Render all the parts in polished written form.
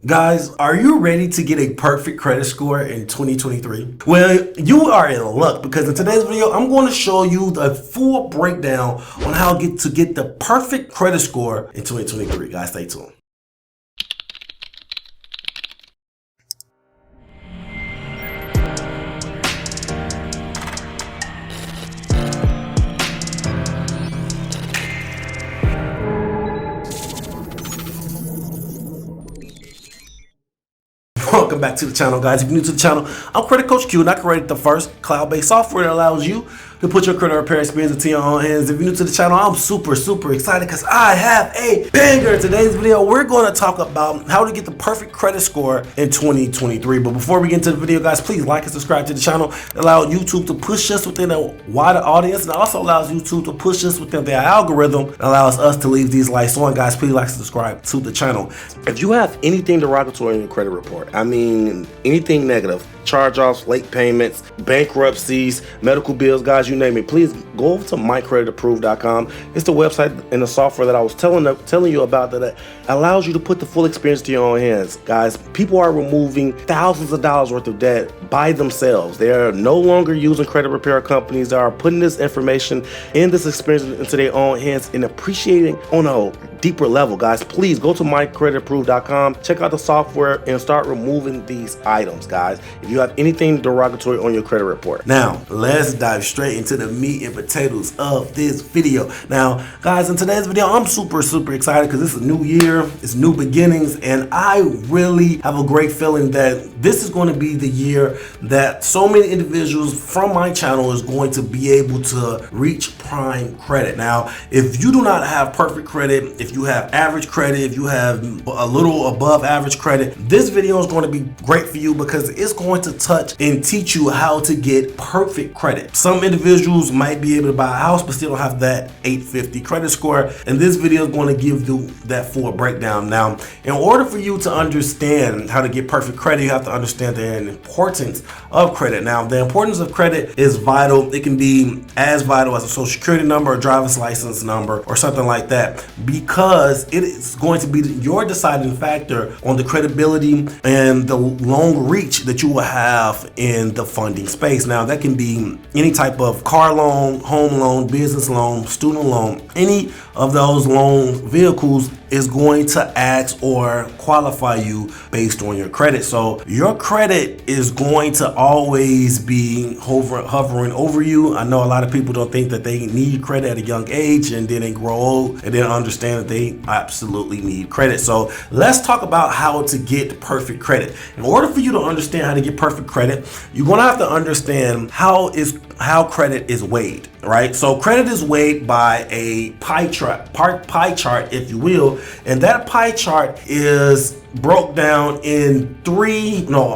Guys, are you ready to get a perfect credit score in 2023? Well, you are in luck because in today's video, I'm going to show you the full breakdown on how to get the perfect credit score in 2023. Guys, stay tuned. Welcome back to the channel, guys. If you're new to the channel, I'm Credit Coach Q, and I created the first cloud-based software that allows you to put your credit repair experience into your own hands. If you're new to the channel, I'm super excited because I have a banger. In today's video, we're going to talk about how to get the perfect credit score in 2023. But before we get into the video, guys, please like and subscribe to the channel. It allows YouTube to push us within a wider audience, and it also allows YouTube to push us within their algorithm and allows us to leave these likes on. Guys, please like and subscribe to the channel. If you have anything derogatory in your credit report, I mean anything negative, charge-offs, late payments, bankruptcies, medical bills, guys, you name it, please go over to mycreditapproved.com. It's the website and the software that I was telling you about that allows you to put the full experience to your own hands. Guys, people are removing thousands of dollars worth of debt by themselves. They are no longer using credit repair companies. They are putting this information and this experience into their own hands and appreciating on a deeper level. Guys, please go to mycreditapproved.com, check out the software and start removing these items, guys, if you have anything derogatory on your credit report. Now, let's dive straight into the meat and potatoes of this video. Now, guys, in today's video, I'm super excited because it's a new year, it's new beginnings, and I really have a great feeling that this is going to be the year that so many individuals from my channel is going to be able to reach prime credit. Now, if you do not have perfect credit, if you have average credit, if you have a little above average credit, this video is going to be great for you because it's going to touch and teach you how to get perfect credit. Some individuals might be able to buy a house but still don't have that 850 credit score, and this video is going to give you that full breakdown. Now, in order for you to understand how to get perfect credit, you have to understand the importance of credit. Now, the importance of credit is vital. It can be as vital as a social security number, a driver's license number, or something like that, because it is going to be your deciding factor on the credibility and the long reach that you will have in the funding space. Now, that can be any type of car loan, home loan, business loan, student loan. Any of those loan vehicles is going to ask or qualify you based on your credit. So your credit is going to always be hovering over you. I know a lot of people don't think that they need credit at a young age, and then they grow old and then understand that they absolutely need credit. So let's talk about how to get perfect credit. In order for you to understand how to get perfect credit, you're going to have to understand how credit is weighed, right? So credit is weighed by a pie chart, if you will, and that pie chart is broke down in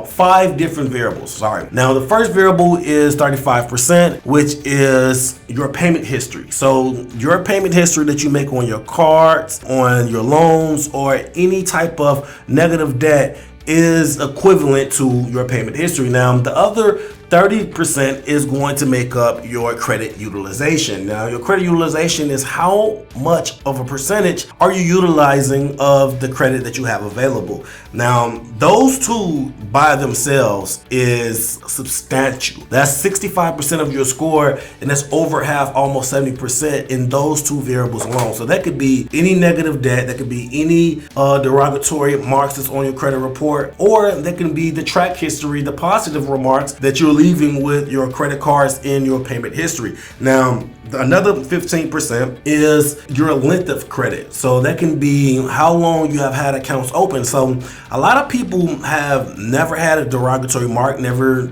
five different variables. Sorry. Now, the first variable is 35%, which is your payment history. So your payment history that you make on your cards, on your loans, or any type of negative debt is equivalent to your payment history. Now, the other 30% is going to make up your credit utilization. Now, your credit utilization is how much of a percentage are you utilizing of the credit that you have available. Now, those two by themselves is substantial. That's 65% of your score, and that's over half, almost 70% in those two variables alone. So that could be any negative debt, that could be any derogatory marks that's on your credit report, or that can be the track history, the positive remarks that you're leaving with your credit cards in your payment history. Now, another 15% is your length of credit. So that can be how long you have had accounts open. So a lot of people have never had a derogatory mark,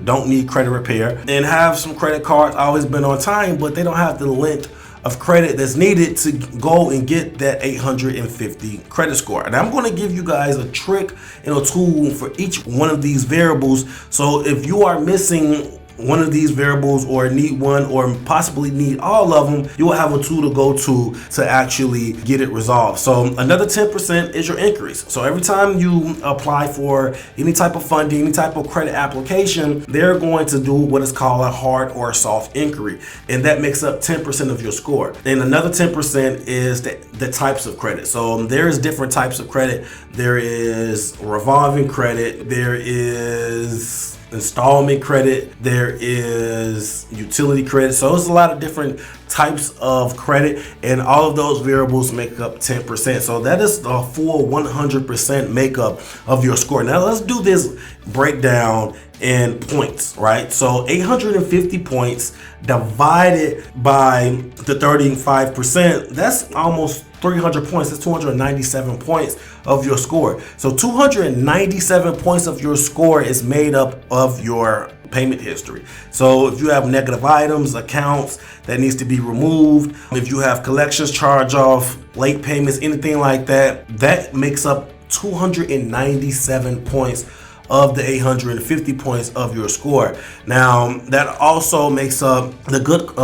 don't need credit repair, and have some credit cards, always been on time, but they don't have the length of credit that's needed to go and get that 850 credit score. And I'm going to give you guys a trick and a tool for each one of these variables. So if you are missing one of these variables or need one or possibly need all of them, you will have a tool to go to actually get it resolved. So another 10% is your increase. So every time you apply for any type of funding, any type of credit application, they're going to do what is called a hard or soft inquiry, and that makes up 10% of your score. And another 10% is the types of credit. So there's different types of credit. There is revolving credit, there is installment credit, there is utility credit. So there's a lot of different types of credit, and all of those variables make up 10%. So that is the full 100% makeup of your score. Now let's do this breakdown in points, right? So 850 points divided by the 35%, that's almost 300 points. That's 297 points of your score. So 297 points of your score is made up of your payment history. So if you have negative items, accounts that needs to be removed, if you have collections, charge off, late payments, anything like that, that makes up 297 points of the 850 points of your score. Now that also makes up the good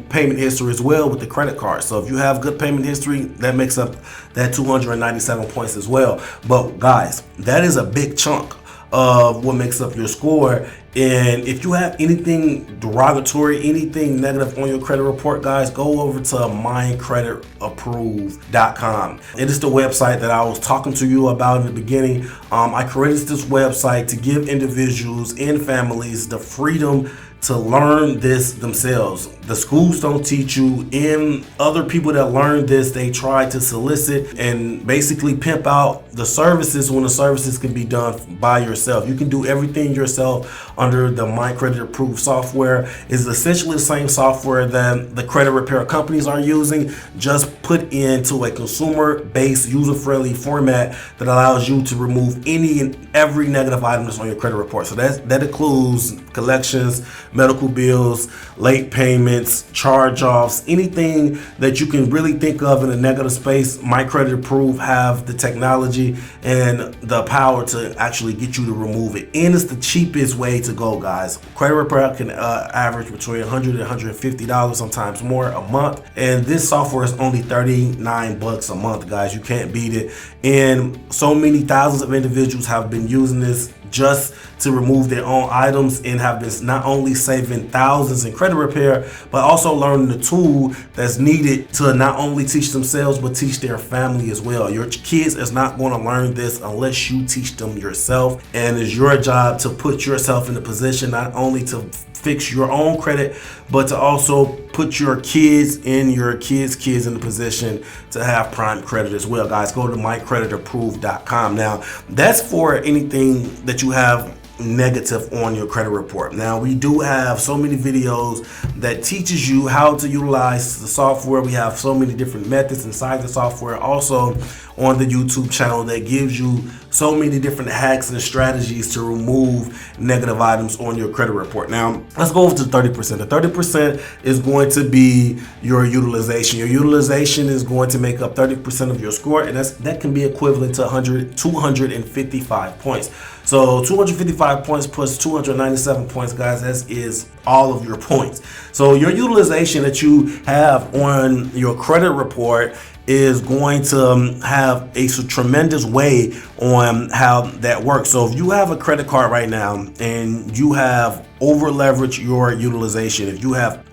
payment history as well with the credit card. So if you have good payment history, that makes up that 297 points as well. But guys, that is a big chunk of what makes up your score. And if you have anything derogatory, anything negative on your credit report, guys, go over to mycreditapprove.com. It is the website that I was talking to you about in the beginning. I created this website to give individuals and families the freedom to learn this themselves. The schools don't teach you, and other people that learn this, they try to solicit and basically pimp out the services when the services can be done by yourself. You can do everything yourself under the My Credit Approved software. It's essentially the same software that the credit repair companies are using, just put into a consumer-based, user-friendly format that allows you to remove any and every negative item that's on your credit report. So that includes collections, medical bills, late payments, charge-offs, anything that you can really think of in a negative space. My Credit Approved have the technology and the power to actually get you to remove it. And it's the cheapest way to go, guys. Credit repair can average between $100 and $150, sometimes more, a month. And this software is only $39 a month, guys. You can't beat it. And so many thousands of individuals have been using this just to remove their own items, and have been not only saving thousands in credit repair, but also learning the tool that's needed to not only teach themselves, but teach their family as well. Your kids is not going to learn this unless you teach them yourself, and it's your job to put yourself in a position not only to fix your own credit, but to also put your kids and your kids' kids in the position to have prime credit as well. Guys, go to mycreditapprove.com. Now, that's for anything that you have negative on your credit report. Now, we do have so many videos that teaches you how to utilize the software. We have so many different methods inside the software, also on the YouTube channel, that gives you so many different hacks and strategies to remove negative items on your credit report. Now, let's go over to 30%. The 30% is going to be your utilization. Your utilization is going to make up 30% of your score, and that can be equivalent to 255 points. So 255 points plus 297 points, guys, that is all of your points. So your utilization that you have on your credit report is going to have a tremendous way on how that works. So if you have a credit card right now and you have over leveraged your utilization, if you have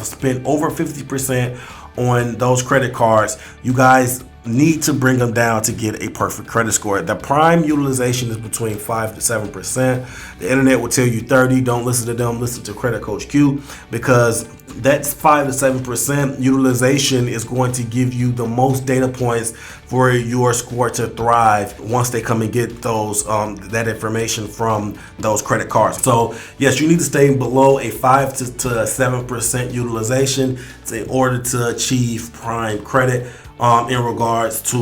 spent over 50% on those credit cards, you guys need to bring them down to get a perfect credit score. The prime utilization is between 5 to 7%. The internet will tell you 30. Don't listen to them. Listen to Credit Coach Q, because that's 5 to 7% utilization is going to give you the most data points for your score to thrive once they come and get those that information from those credit cards. So yes, you need to stay below a 5 to 7% utilization in order to achieve prime credit in regards to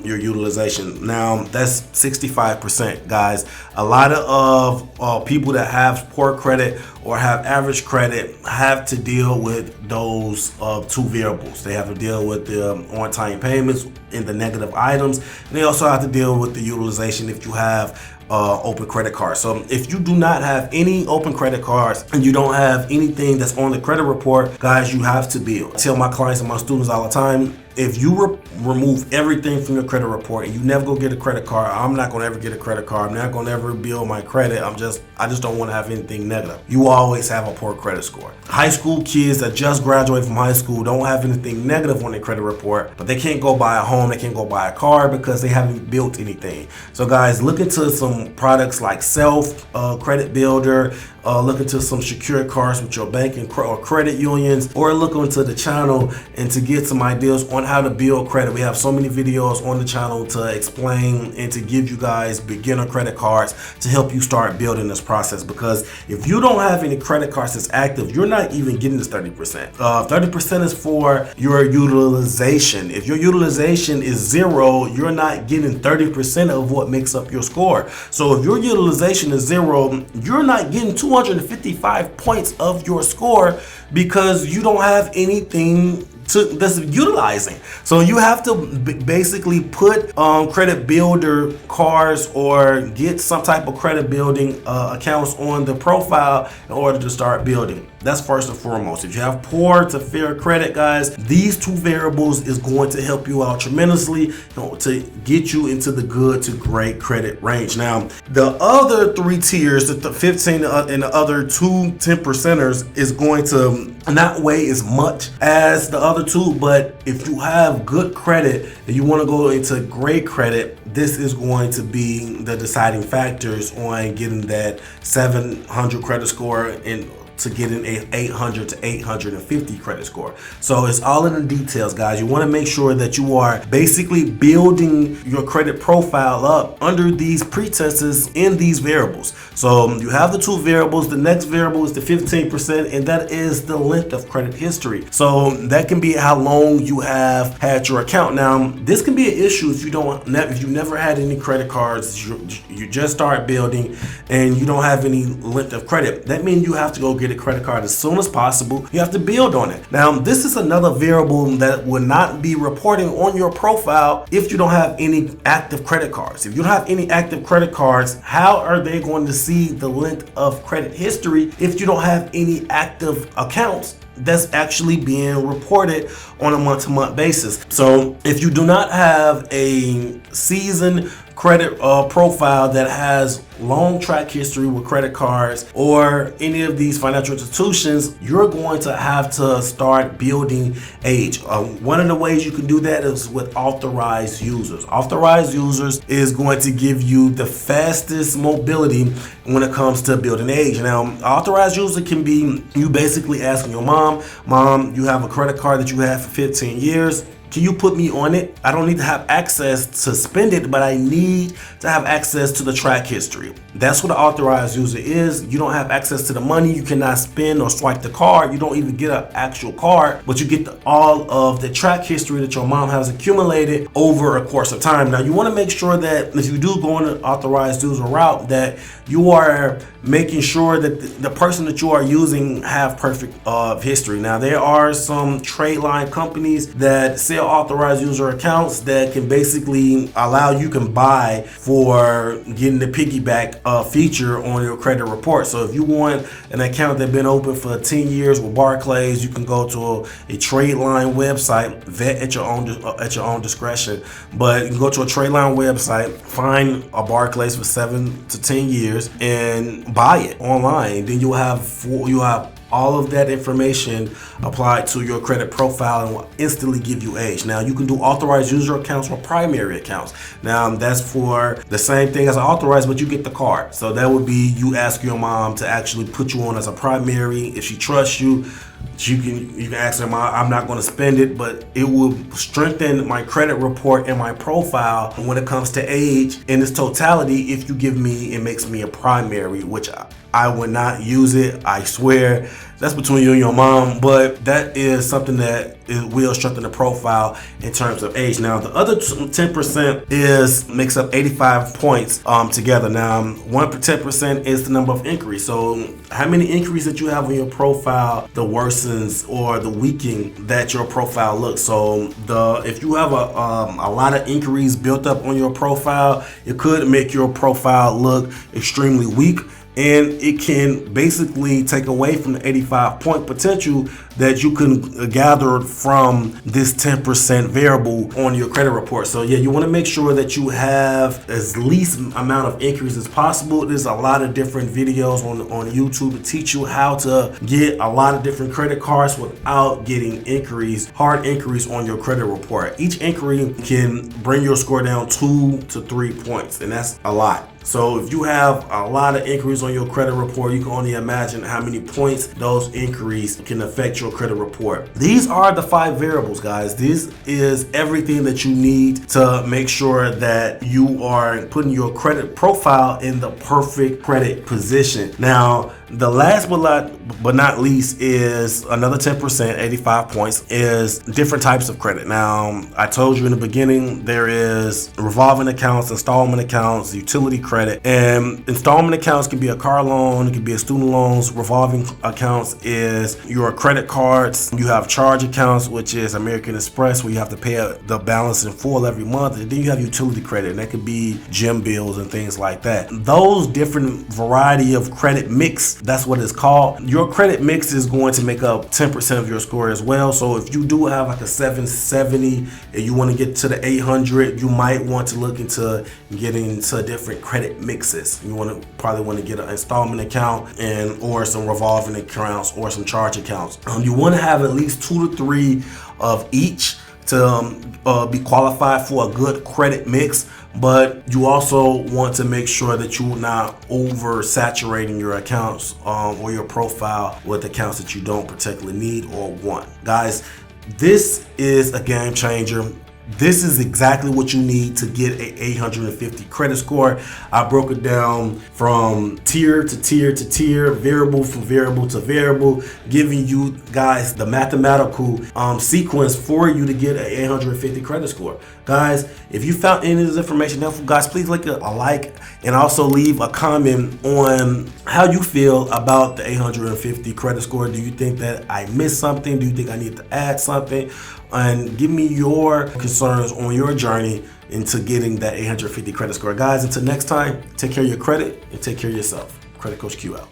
your utilization. Now, that's 65%, guys. A lot of people that have poor credit or have average credit have to deal with those two variables. They have to deal with the on-time payments and the negative items, and they also have to deal with the utilization if you have open credit cards. So if you do not have any open credit cards and you don't have anything that's on the credit report, guys, you have to build. I tell my clients and my students all the time, if you remove everything from your credit report and you never go get a credit card, I'm not gonna ever get a credit card. I'm not gonna ever build my credit. I just don't want to have anything negative. You always have a poor credit score. High school kids that just graduated from high school don't have anything negative on their credit report, but they can't go buy a home, they can't go buy a car because they haven't built anything. So guys, look into some products like Self Credit Builder, look into some secure cards with your bank or credit unions, or look onto the channel and to get some ideas on how to build credit. We have so many videos on the channel to explain and to give you guys beginner credit cards to help you start building this process, because if you don't have any credit cards that's active, you're not even getting this 30%. 30% is for your utilization. If your utilization is 0, you're not getting 30% of what makes up your score. So if your utilization is 0, you're not getting 255 points of your score because you don't have anything that's utilizing. So you have to basically put credit builder cards or get some type of credit building accounts on the profile in order to start building. That's first and foremost. If you have poor to fair credit, guys, these two variables is going to help you out tremendously, to get you into the good to great credit range. Now, the other 3 tiers, the 15 and the other 2 10%ers, is going to not weigh as much as the other 2, but if you have good credit and you want to go into great credit, this is going to be the deciding factors on getting that 700 credit score and to get an 800 to 850 credit score. So it's all in the details, guys. You want to make sure that you are basically building your credit profile up under these pretenses in these variables. So you have the 2 variables. The next variable is the 15%, and that is the length of credit history. So that can be how long you have had your account. Now, this can be an issue if you never had any credit cards, you just start building and you don't have any length of credit. That means you have to go get a credit card as soon as possible. You have to build on it. Now, this is another variable that will not be reporting on your profile if you don't have any active credit cards. If you don't have any active credit cards, how are they going to see the length of credit history if you don't have any active accounts that's actually being reported on a month-to-month basis? So if you do not have a seasoned credit profile that has long track history with credit cards or any of these financial institutions, you're going to have to start building age. One of the ways you can do that is with authorized users. Authorized users is going to give you the fastest mobility when it comes to building age. Now, authorized user can be you basically asking your mom, you have a credit card that you have for 15 years. Can you put me on it? I don't need to have access to spend it, but I need to have access to the track history. That's what an authorized user is. You don't have access to the money. You cannot spend or swipe the card. You don't even get an actual card, but you get all of the track history that your mom has accumulated over a course of time. Now, you want to make sure that if you do go on an authorized user route, that you are making sure that the person that you are using have perfect history. Now, there are some trade line companies that sell authorized user accounts that can basically allow you can buy for getting the piggyback feature on your credit report. So if you want an account that's been open for 10 years with Barclays, you can go to a trade line website, vet at your own discretion, but you can go to a trade line website, find a Barclays for 7 to 10 years and buy it online. Then you'll have all of that information applied to your credit profile and will instantly give you age. Now, you can do authorized user accounts or primary accounts. Now, that's for the same thing as authorized, but you get the card. So that would be you ask your mom to actually put you on as a primary. If she trusts you, you can ask her, Mom, I'm not going to spend it, but it will strengthen my credit report and my profile when it comes to age in its totality if you give me, it makes me a primary, which I would not use it. I swear. That's between you and your mom, but that is something that it will strengthen the profile in terms of age. Now, the other 10% makes up 85 points together. Now, 10% is the number of inquiries. So, how many inquiries that you have on your profile, the worsens or the weakening that your profile looks. So, if you have a lot of inquiries built up on your profile, it could make your profile look extremely weak. And it can basically take away from the 85-point potential that you can gather from this 10% variable on your credit report. So yeah, you want to make sure that you have as least amount of inquiries as possible. There's a lot of different videos on YouTube to teach you how to get a lot of different credit cards without getting hard inquiries on your credit report. Each inquiry can bring your score down 2 to 3 points, and that's a lot. So if you have a lot of inquiries on your credit report, you can only imagine how many points those inquiries can affect your credit report. These are the 5 variables, guys. This is everything that you need to make sure that you are putting your credit profile in the perfect credit position. Now, the last but not least is another 10%, 85 points, is different types of credit. Now, I told you in the beginning, there is revolving accounts, installment accounts, utility credit, and installment accounts can be a car loan, it can be a student loans. Revolving accounts is your credit cards. You have charge accounts, which is American Express, where you have to pay the balance in full every month. And then you have utility credit, and that could be gym bills and things like that. Those different variety of credit mix, that's what it's called. Your credit mix is going to make up 10% of your score as well. So if you do have like a 770 and you want to get to the 800, you might want to look into getting into different credit mixes. You probably want to get an installment account or some revolving accounts or some charge accounts. You want to have at least 2 to 3 of each to be qualified for a good credit mix, but you also want to make sure that you're not oversaturating your accounts or your profile with accounts that you don't particularly need or want. Guys, this is a game changer. This is exactly what you need to get an 850 credit score. I broke it down from tier to tier to tier, variable from variable to variable, giving you guys the mathematical sequence for you to get an 850 credit score. Guys, if you found any of this information helpful, guys, please leave a like and also leave a comment on how you feel about the 850 credit score. Do you think that I missed something? Do you think I need to add something? And give me your concerns on your journey into getting that 850 credit score. Guys, until next time, take care of your credit and take care of yourself. Credit Coach Q out.